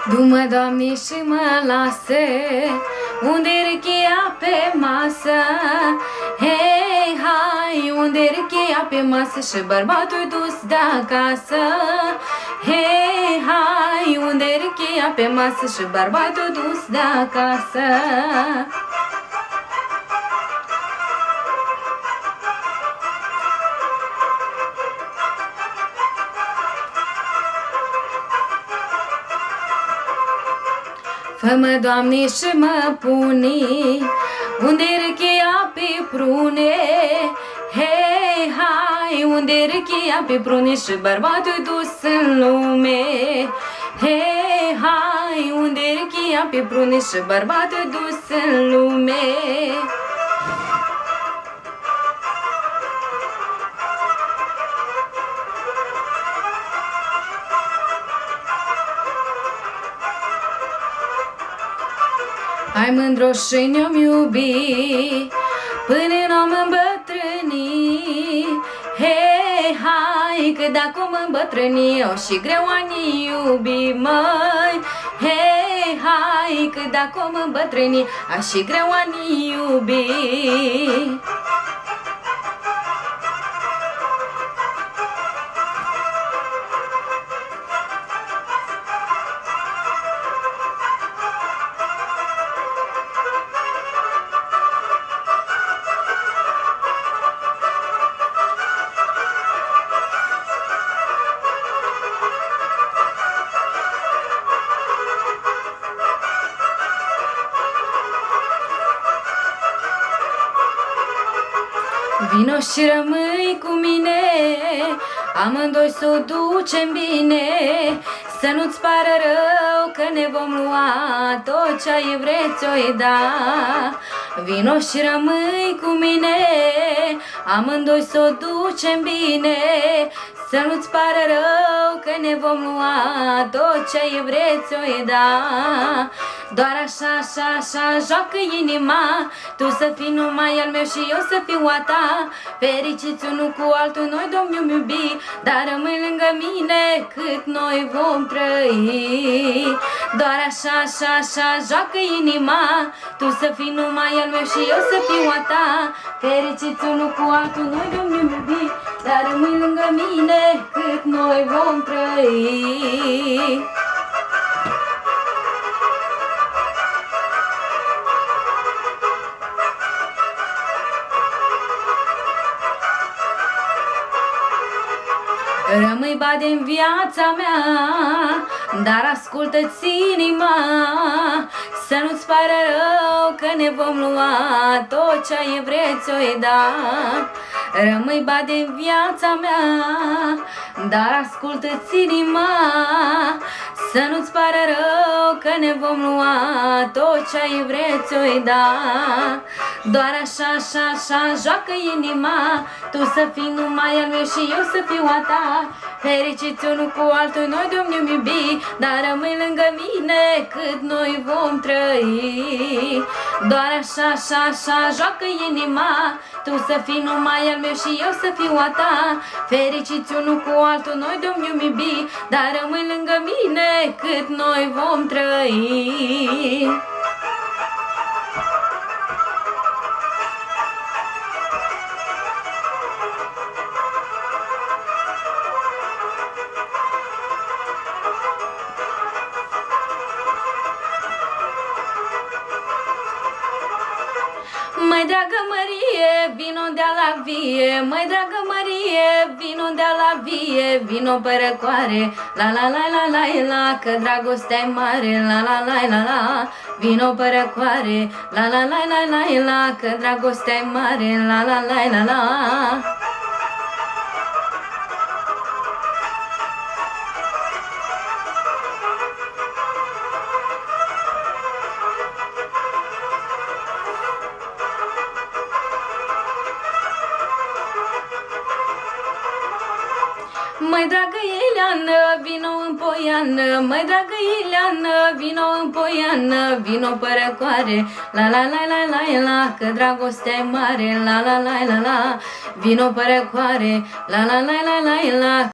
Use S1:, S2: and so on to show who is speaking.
S1: Du-mă, Doamne, și mă lasă, unde-i cheia pe masă? Hei, hai, unde-i cheia pe masă și bărbatul dus de acasă? Hei, hai, unde-i cheia pe masă și bărbatul dus de acasă? Fă-mă, Doamne, și mă pune unde-i cheia pe prune. Hei, hai, unde-i cheia pe prune și bărbatul dus în lume. Hei, hai, unde-i cheia pe prune și bărbatul dus în lume. Hai, mândro, și ne-am iubit până n-am îmbătrânit. Hei, hai, că dacă mă îmbătrâni o și greu ani iubi, măi. Hei, hai, că dacă mă îmbătrâni a și greu ani iubi. Vino și rămâi cu mine, amândoi s-o ducem bine. Să nu-ți pară rău că ne vom lua tot ce-ai vreți o-i da. Vino și rămâi cu mine, amândoi s-o ducem bine. Să nu-ți pară rău că ne vom lua tot ce-ai vreți o-i da. Doar așa, așa, așa joacă inima, tu să fii numai al meu și eu să fiu a ta. Fericiți unul cu altul, noi Domnul iubi, dar rămâi lângă mine cât noi vom trăi. Doar așa, așa, așa joacă inima, tu să fii numai al meu și eu să fiu a ta. Fericiți unul cu altul, noi Domnul iubi, dar rămâi lângă mine cât noi vom trăi. Rămâi bade în viața mea, dar ascultă-ți inima. Să nu-ți pară rău că ne vom lua tot ce-ai vreți o-i da. Rămâi bade în viața mea, dar ascultă-ți inima. Să nu-ți pară rău că ne vom lua tot ce-ai vreți o-i da. Doar așa, așa, așa joacă inima, tu să fii numai al meu și eu să fiu a ta. Fericiți unul cu altul, noi Domnul iubi, dar rămâi lângă mine cât noi vom trăi. Doar așa, așa, așa joacă inima, tu să fii numai al meu și eu să fiu a ta. Fericiți unul cu altul, noi Domnul iubi, dar rămâi lângă mine cât noi vom trăi. Măi, dragă Mărie, vino de la vie, măi, dragă Mărie, vino de la vie, vino pe răcoare, la la la la la la, că dragostea-i mare, la la la la la, vino pe răcoare, la la la la la la, că dragostea-i mare, la la la la la. Măi, dragă Ileană, vino în poiană, măi, dragă Ileană, vino în poiană, vino pe răcoare, la la la la la la, că dragostea-i mare, la la la la la, vino pe răcoare, la la la la la la.